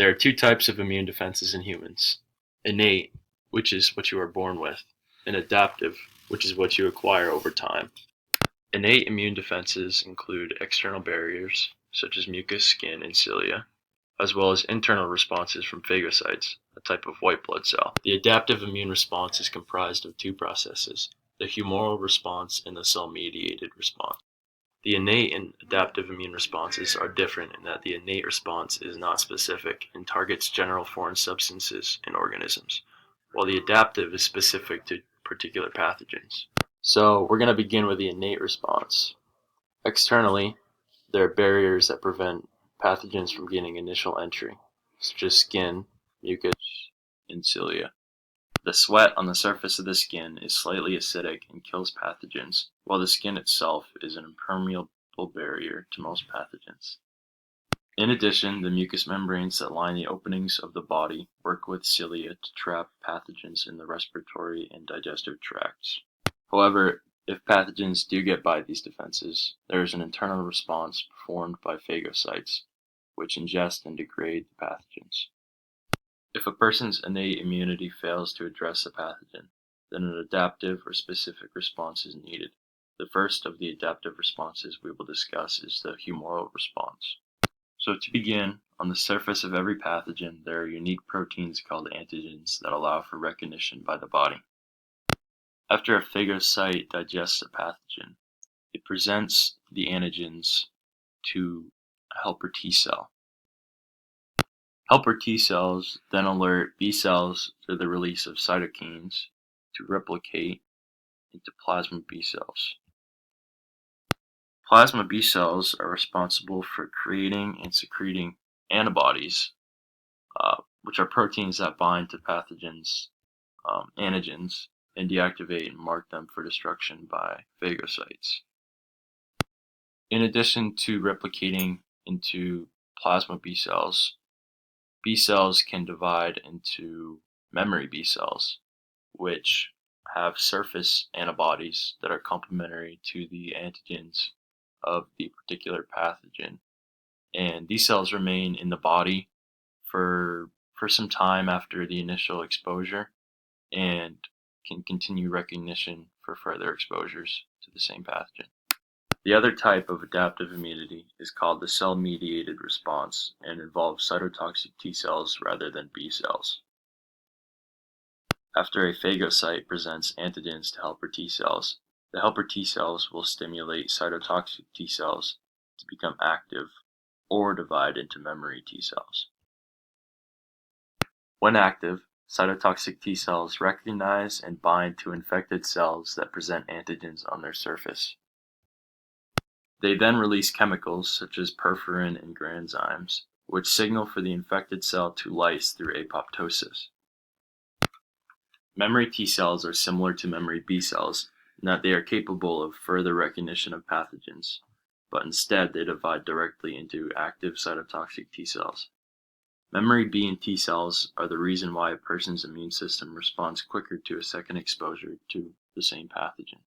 There are two types of immune defenses in humans: innate, which is what you are born with, and adaptive, which is what you acquire over time. Innate immune defenses include external barriers, such as mucus, skin, and cilia, as well as internal responses from phagocytes, a type of white blood cell. The adaptive immune response is comprised of two processes: the humoral response and the cell-mediated response. The innate and adaptive immune responses are different in that the innate response is not specific and targets general foreign substances and organisms, while the adaptive is specific to particular pathogens. So we're going to begin with the innate response. Externally, there are barriers that prevent pathogens from gaining initial entry, such as skin, mucus, and cilia. The sweat on the surface of the skin is slightly acidic and kills pathogens, while the skin itself is an impermeable barrier to most pathogens. In addition, the mucous membranes that line the openings of the body work with cilia to trap pathogens in the respiratory and digestive tracts. However, if pathogens do get by these defenses, there is an internal response performed by phagocytes, which ingest and degrade the pathogens. If a person's innate immunity fails to address a pathogen, then an adaptive or specific response is needed. The first of the adaptive responses we will discuss is the humoral response. So to begin, on the surface of every pathogen, there are unique proteins called antigens that allow for recognition by the body. After a phagocyte digests a pathogen, it presents the antigens to a helper T cell. Helper T cells then alert B cells to the release of cytokines to replicate into plasma B cells. Plasma B cells are responsible for creating and secreting antibodies, which are proteins that bind to pathogens' antigens and deactivate and mark them for destruction by phagocytes. In addition to replicating into plasma B cells can divide into memory B cells, which have surface antibodies that are complementary to the antigens of the particular pathogen. And these cells remain in the body for some time after the initial exposure and can continue recognition for further exposures to the same pathogen. The other type of adaptive immunity is called the cell-mediated response and involves cytotoxic T cells rather than B cells. After a phagocyte presents antigens to helper T cells, the helper T cells will stimulate cytotoxic T cells to become active or divide into memory T cells. When active, cytotoxic T cells recognize and bind to infected cells that present antigens on their surface. They then release chemicals such as perforin and granzymes, which signal for the infected cell to lyse through apoptosis. Memory T cells are similar to memory B cells in that they are capable of further recognition of pathogens, but instead they divide directly into active cytotoxic T cells. Memory B and T cells are the reason why a person's immune system responds quicker to a second exposure to the same pathogen.